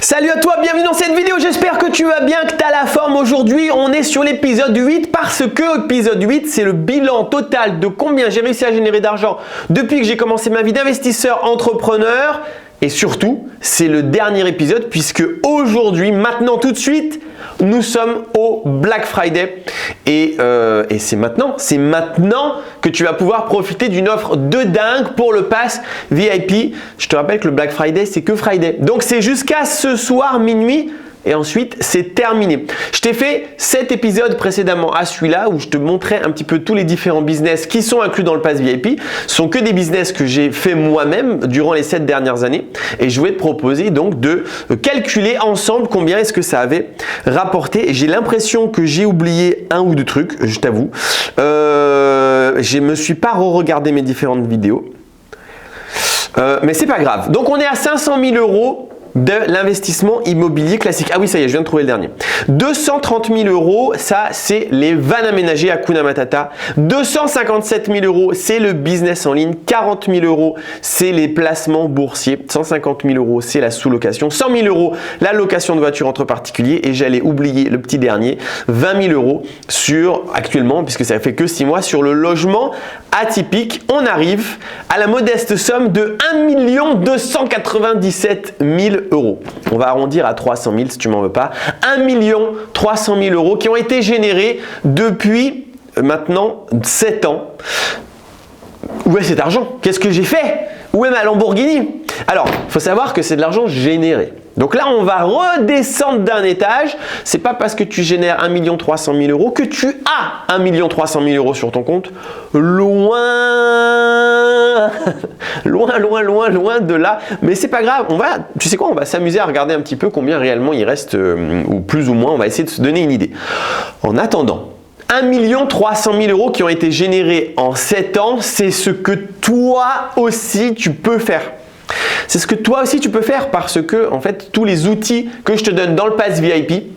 Salut à toi, bienvenue dans cette vidéo, j'espère que tu vas bien, que tu as la forme. Aujourd'hui, on est sur l'épisode 8 parce que l'épisode 8, c'est le bilan total de combien j'ai réussi à générer d'argent depuis que j'ai commencé ma vie d'investisseur entrepreneur. Et surtout, c'est le dernier épisode puisque aujourd'hui, maintenant tout de suite, nous sommes au Black Friday et c'est maintenant que tu vas pouvoir profiter d'une offre de dingue pour le pass VIP. Je te rappelle que le Black Friday, c'est que Friday. Donc, c'est jusqu'à ce soir minuit. Et ensuite, c'est terminé. Je t'ai fait 7 épisodes précédemment à celui-là où je te montrais un petit peu tous les différents business qui sont inclus dans le pass VIP. Ce sont que des business que j'ai fait moi-même durant les 7 dernières années. Et je voulais te proposer donc de calculer ensemble combien est-ce que ça avait rapporté. Et j'ai l'impression que j'ai oublié un ou deux trucs, je t'avoue. Je ne me suis pas re-regardé mes différentes vidéos. Mais c'est pas grave. Donc, on est à 500 000 € de l'investissement immobilier classique. Ah oui, ça y est, je viens de trouver le dernier. 230 000 €, ça c'est les vannes aménagées à Hakuna Matata. 257 000 €, c'est le business en ligne. 40 000 €, c'est les placements boursiers. 150 000 €, c'est la sous-location. 100 000 €, la location de voiture entre particuliers. Et j'allais oublier le petit dernier, 20 000 € sur, actuellement, puisque ça fait que 6 mois, sur le logement atypique. On arrive à la modeste somme de 1 297 000 €. On va arrondir à 300 000 si tu m'en veux pas. 1 300 000 € qui ont été générés depuis maintenant 7 ans. Où est cet argent? Qu'est-ce que j'ai fait? Où est ma Lamborghini? Alors, il faut savoir que c'est de l'argent généré. Donc là, on va redescendre d'un étage. C'est pas parce que tu génères 1 300 000 € que tu as 1 300 000 € sur ton compte. Loin, loin de là. Mais c'est pas grave. Tu sais quoi? On va s'amuser à regarder un petit peu combien réellement il reste, ou plus ou moins. On va essayer de se donner une idée. En attendant, 1 300 000 € qui ont été générés en 7 ans, c'est ce que toi aussi tu peux faire. C'est ce que toi aussi tu peux faire parce que en fait tous les outils que je te donne dans le pass VIP,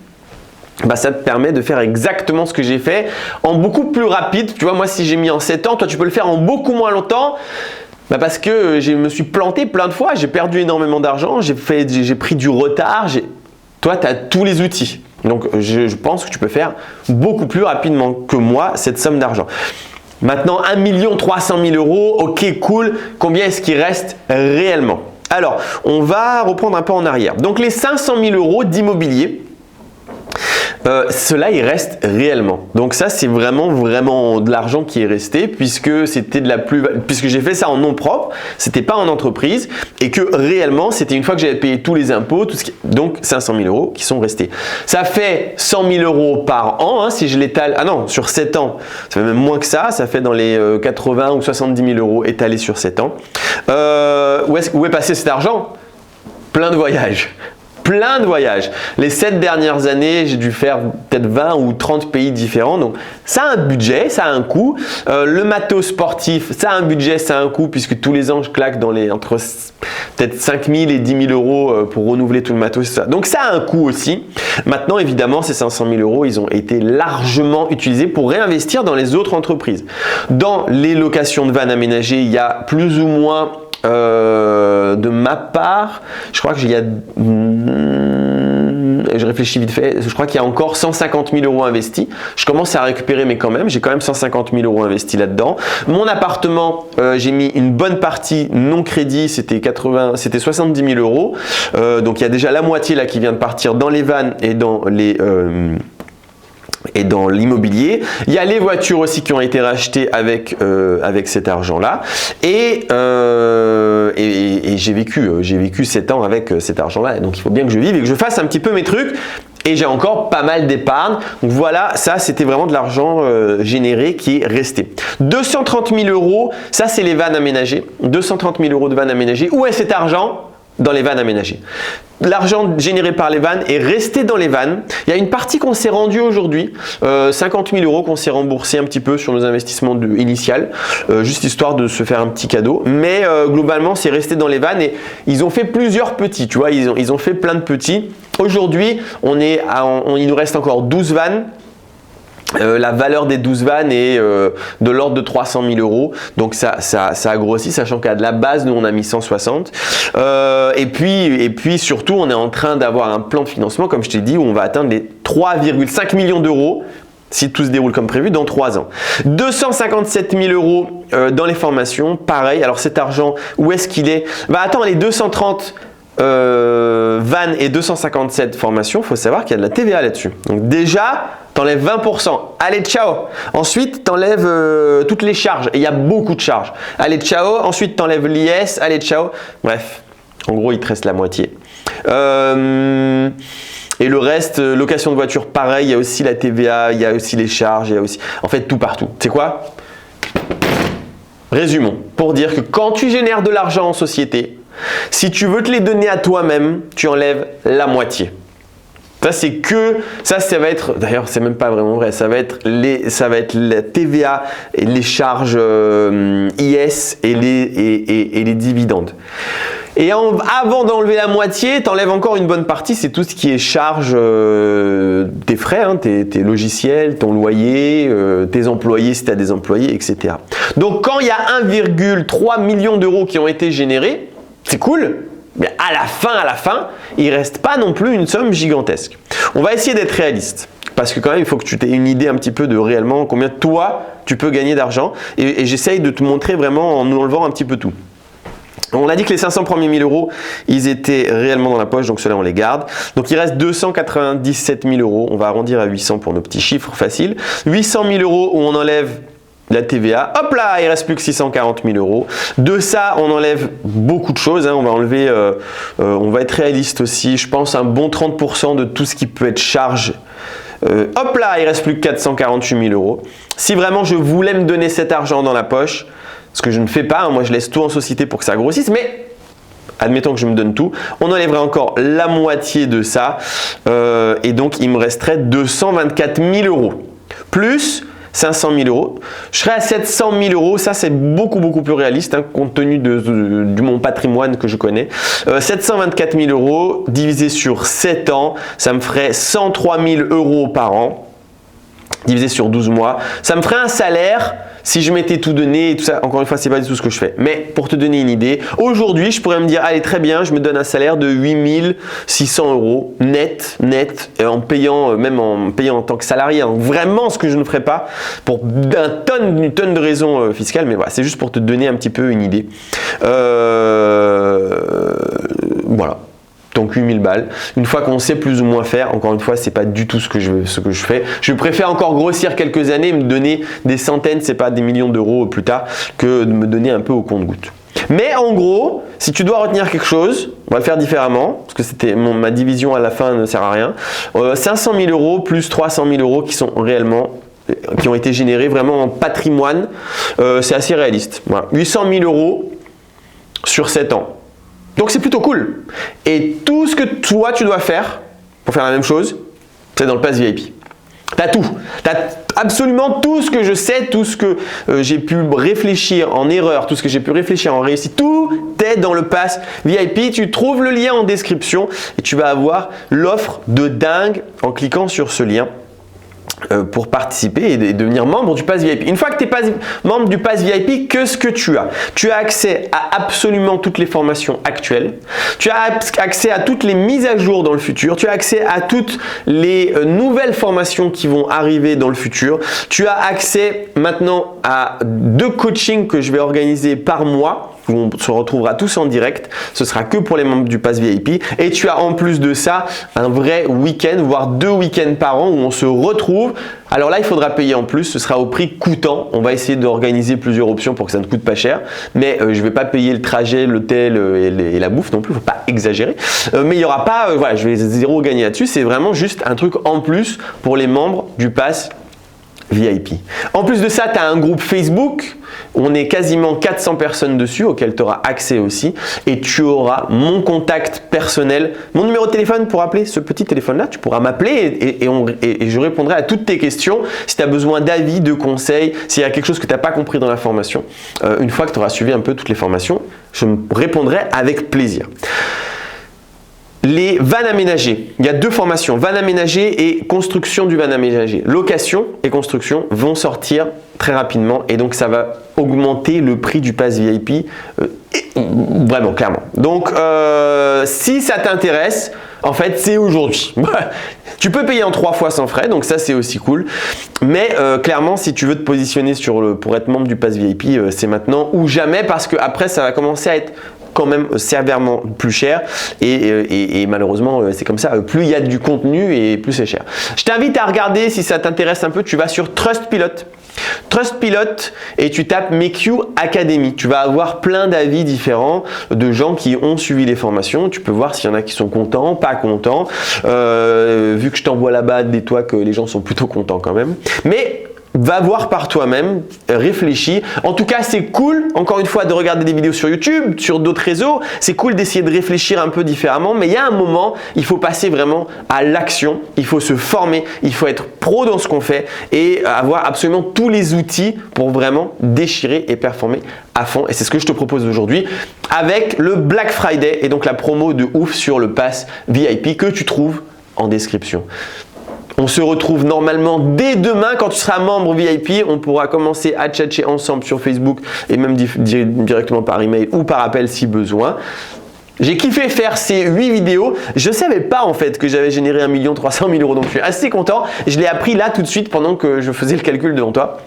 ça te permet de faire exactement ce que j'ai fait en beaucoup plus rapide. Tu vois, moi si j'ai mis en 7 ans, toi tu peux le faire en beaucoup moins longtemps. Parce que je me suis planté plein de fois, j'ai perdu énormément d'argent, j'ai pris du retard. Toi tu as tous les outils. Donc je pense que tu peux faire beaucoup plus rapidement que moi cette somme d'argent. Maintenant, 1 300 000 €, ok, cool. Combien est-ce qu'il reste réellement? Alors, on va reprendre un peu en arrière. Donc, les 500 000 € d'immobilier, cela il reste réellement. Donc ça c'est vraiment de l'argent qui est resté puisque c'était puisque j'ai fait ça en nom propre, c'était pas en entreprise et que réellement c'était une fois que j'avais payé tous les impôts, donc 500 000 € qui sont restés. Ça fait 100 000 € par an si je l'étale. Ah non, sur 7 ans, ça fait même moins que ça. Ça fait dans les 80 ou 70 000 € étalés sur 7 ans. Où est passé cet argent? Plein de voyages. Plein de voyages. Les 7 dernières années, j'ai dû faire peut-être 20 ou 30 pays différents. Donc, ça a un budget, ça a un coût. Le matos sportif, ça a un budget, ça a un coût puisque tous les ans, je claque dans les entre peut-être 5 000 et 10 000 € pour renouveler tout le matos. Ça. Donc, ça a un coût aussi. Maintenant, évidemment, ces 500 000 €, ils ont été largement utilisés pour réinvestir dans les autres entreprises. Dans les locations de vannes aménagées, il y a plus ou moins de ma part, je crois que je réfléchis vite fait, je crois qu'il y a encore 150 000 € investis. Je commence à récupérer, mais quand même, j'ai quand même 150 000 € investis là-dedans. Mon appartement, j'ai mis une bonne partie non crédit, c'était 70 000 €. Donc il y a déjà la moitié là qui vient de partir dans les vannes et dans l'immobilier. Il y a les voitures aussi qui ont été rachetées avec cet argent-là. Et j'ai vécu 7 ans avec cet argent-là. Donc, il faut bien que je vive et que je fasse un petit peu mes trucs. Et j'ai encore pas mal d'épargne. Donc, voilà, ça, c'était vraiment de l'argent généré qui est resté. 230 000 €, ça, c'est les vannes aménagées. 230 000 € de vannes aménagées. Où est cet argent? Dans les vannes aménagées. L'argent généré par les vannes est resté dans les vannes. Il y a une partie qu'on s'est rendue aujourd'hui, 50 000 € qu'on s'est remboursé un petit peu sur nos investissements initial, juste histoire de se faire un petit cadeau. Mais globalement, c'est resté dans les vannes et ils ont fait plusieurs petits, tu vois, ils ont fait plein de petits. Aujourd'hui, il nous reste encore 12 vannes. La valeur des 12 vannes est de l'ordre de 300 000 euros. Donc ça a grossi, sachant qu'à de la base, nous on a mis 160. Et puis surtout, on est en train d'avoir un plan de financement, comme je t'ai dit, où on va atteindre les 3,5 millions d'euros si tout se déroule comme prévu dans 3 ans. 257 000 euros dans les formations, pareil. Alors cet argent, où est-ce qu'il est? Bah attends, les 230 vannes et 257 formations, il faut savoir qu'il y a de la TVA là-dessus. Donc déjà, tu enlèves 20%. Allez, ciao. Ensuite, tu enlèves toutes les charges. Et il y a beaucoup de charges. Allez, ciao. Ensuite, tu enlèves l'IS. Allez, ciao. Bref, en gros, il te reste la moitié. Et le reste, location de voiture, pareil. Il y a aussi la TVA, il y a aussi les charges, il y a aussi… En fait, tout partout. Tu sais quoi? Résumons. Pour dire que quand tu génères de l'argent en société, si tu veux te les donner à toi-même, tu enlèves la moitié. Ça va être, d'ailleurs c'est même pas vraiment vrai, ça va être la TVA et les charges IS et les dividendes. Et avant d'enlever la moitié, tu enlèves encore une bonne partie, c'est tout ce qui est charge, tes frais, hein, tes logiciels, ton loyer, tes employés si tu as des employés, etc. Donc quand il y a 1,3 million d'euros qui ont été générés, c'est cool. Mais à la fin, il ne reste pas non plus une somme gigantesque. On va essayer d'être réaliste. Parce que quand même, il faut que tu aies une idée un petit peu de réellement combien toi, tu peux gagner d'argent. Et j'essaye de te montrer vraiment en enlevant un petit peu tout. On a dit que les 500 premiers 1000 euros, ils étaient réellement dans la poche, donc ceux-là, on les garde. Donc, il reste 297 000 euros. On va arrondir à 800 pour nos petits chiffres faciles. 800 000 euros où on enlève la TVA, hop là, il ne reste plus que 640 000 euros. De ça, on enlève beaucoup de choses. Hein. On va enlever, on va être réaliste aussi. Je pense un bon 30% de tout ce qui peut être charge. Hop là, il ne reste plus que 448 000 euros. Si vraiment je voulais me donner cet argent dans la poche, ce que je ne fais pas, hein, moi je laisse tout en société pour que ça grossisse, mais admettons que je me donne tout, on enlèverait encore la moitié de ça. Et donc, il me resterait 224 000 euros. Plus 500 000 euros. Je serai à 700 000 euros. Ça, c'est beaucoup plus réaliste, hein, compte tenu de mon patrimoine que je connais. 724 000 euros divisé sur 7 ans, ça me ferait 103 000 euros par an. Divisé sur 12 mois, ça me ferait un salaire si je m'étais tout donné et tout ça. Encore une fois, c'est pas du tout ce que je fais. Mais pour te donner une idée, aujourd'hui, je pourrais me dire, allez, très bien, je me donne un salaire de 8 600 euros net, en payant, même en payant en tant que salarié. Donc vraiment, ce que je ne ferais pas pour une tonne de raisons fiscales. Mais voilà, c'est juste pour te donner un petit peu une idée. Voilà. Donc 8000 balles. Une fois qu'on sait plus ou moins faire, encore une fois, c'est pas du tout ce que je fais. Je préfère encore grossir quelques années, me donner des centaines, c'est pas des millions d'euros plus tard, que de me donner un peu au compte-gouttes. Mais en gros, si tu dois retenir quelque chose, on va le faire différemment, parce que c'était ma division à la fin ne sert à rien. 500 000 euros plus 300 000 euros qui ont été générés vraiment en patrimoine, c'est assez réaliste. Voilà. 800 000 euros sur 7 ans. Donc c'est plutôt cool. Et tout ce que toi tu dois faire pour faire la même chose, c'est dans le Pass VIP. Tu as tout. Tu as absolument tout ce que je sais, tout ce que j'ai pu réfléchir en erreur, tout ce que j'ai pu réfléchir en réussite, tout est dans le Pass VIP. Tu trouves le lien en description et tu vas avoir l'offre de dingue en cliquant sur ce lien. Pour participer et devenir membre du Pass VIP. Une fois que tu es membre du Pass VIP, qu'est-ce que tu as? Tu as accès à absolument toutes les formations actuelles. Tu as accès à toutes les mises à jour dans le futur. Tu as accès à toutes les nouvelles formations qui vont arriver dans le futur. Tu as accès maintenant à 2 coachings que je vais organiser par mois. Où on se retrouvera tous en direct. Ce sera que pour les membres du Pass VIP. Et tu as en plus de ça un vrai week-end, voire 2 week-ends par an où on se retrouve. Alors là, il faudra payer en plus. Ce sera au prix coûtant. On va essayer d'organiser plusieurs options pour que ça ne coûte pas cher. Mais je ne vais pas payer le trajet, l'hôtel et la bouffe non plus. Il ne faut pas exagérer. Mais il n'y aura pas, voilà, je vais zéro gagner là-dessus. C'est vraiment juste un truc en plus pour les membres du Pass VIP. En plus de ça, tu as un groupe Facebook. On est quasiment 400 personnes dessus auquel tu auras accès aussi. Et tu auras mon contact personnel, mon numéro de téléphone pour appeler ce petit téléphone-là. Tu pourras m'appeler et je répondrai à toutes tes questions. Si tu as besoin d'avis, de conseils, s'il y a quelque chose que tu n'as pas compris dans la formation, une fois que tu auras suivi un peu toutes les formations, je me répondrai avec plaisir. les vannes aménagées. Il y a deux formations, van aménagé et construction du van aménagé. Location et construction vont sortir très rapidement et donc ça va augmenter le prix du pass VIP vraiment clairement. Donc si ça t'intéresse, en fait c'est aujourd'hui. Tu peux payer en 3 fois sans frais, donc ça c'est aussi cool. Mais clairement, si tu veux te positionner pour être membre du pass VIP, c'est maintenant ou jamais parce que après ça va commencer à être quand même sévèrement plus cher et malheureusement c'est comme ça, plus il y a du contenu et plus c'est cher. Je t'invite à regarder si ça t'intéresse un peu, tu vas sur Trustpilot et tu tapes MakeU Academy. Tu vas avoir plein d'avis différents de gens qui ont suivi les formations. Tu peux voir s'il y en a qui sont contents, pas contents. Vu que je t'envoie là-bas, dis-toi que les gens sont plutôt contents quand même. Mais va voir par toi-même, réfléchis. En tout cas, c'est cool, encore une fois, de regarder des vidéos sur YouTube, sur d'autres réseaux. C'est cool d'essayer de réfléchir un peu différemment, mais il y a un moment, il faut passer vraiment à l'action. Il faut se former, il faut être pro dans ce qu'on fait et avoir absolument tous les outils pour vraiment déchirer et performer à fond. Et c'est ce que je te propose aujourd'hui avec le Black Friday et donc la promo de ouf sur le pass VIP que tu trouves en description. On se retrouve normalement dès demain quand tu seras membre VIP. On pourra commencer à tchatcher ensemble sur Facebook et même directement par email ou par appel si besoin. J'ai kiffé faire ces 8 vidéos. Je ne savais pas en fait que j'avais généré 1 300 000 €. Donc je suis assez content. Je l'ai appris là tout de suite pendant que je faisais le calcul devant toi.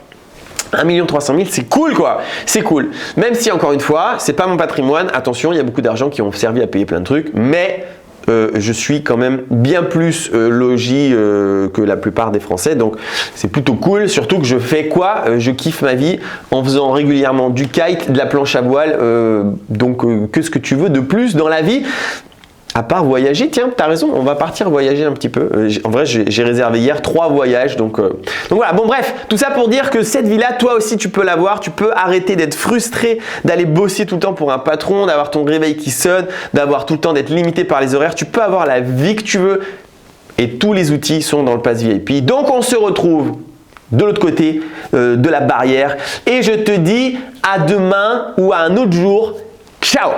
1 300 000, c'est cool quoi, c'est cool. Même si encore une fois, c'est pas mon patrimoine. Attention, il y a beaucoup d'argent qui ont servi à payer plein de trucs, mais je suis quand même bien plus logis que la plupart des Français, donc c'est plutôt cool. Surtout que je fais quoi? Je kiffe ma vie en faisant régulièrement du kite, de la planche à voile, donc que ce que tu veux de plus dans la vie? À part voyager, tiens, tu as raison, on va partir voyager un petit peu. En vrai, j'ai réservé hier 3 voyages. Donc voilà, bon bref, tout ça pour dire que cette vie-là, toi aussi, tu peux l'avoir. Tu peux arrêter d'être frustré, d'aller bosser tout le temps pour un patron, d'avoir ton réveil qui sonne, d'avoir tout le temps d'être limité par les horaires. Tu peux avoir la vie que tu veux et tous les outils sont dans le pass VIP. Donc, on se retrouve de l'autre côté de la barrière et je te dis à demain ou à un autre jour. Ciao!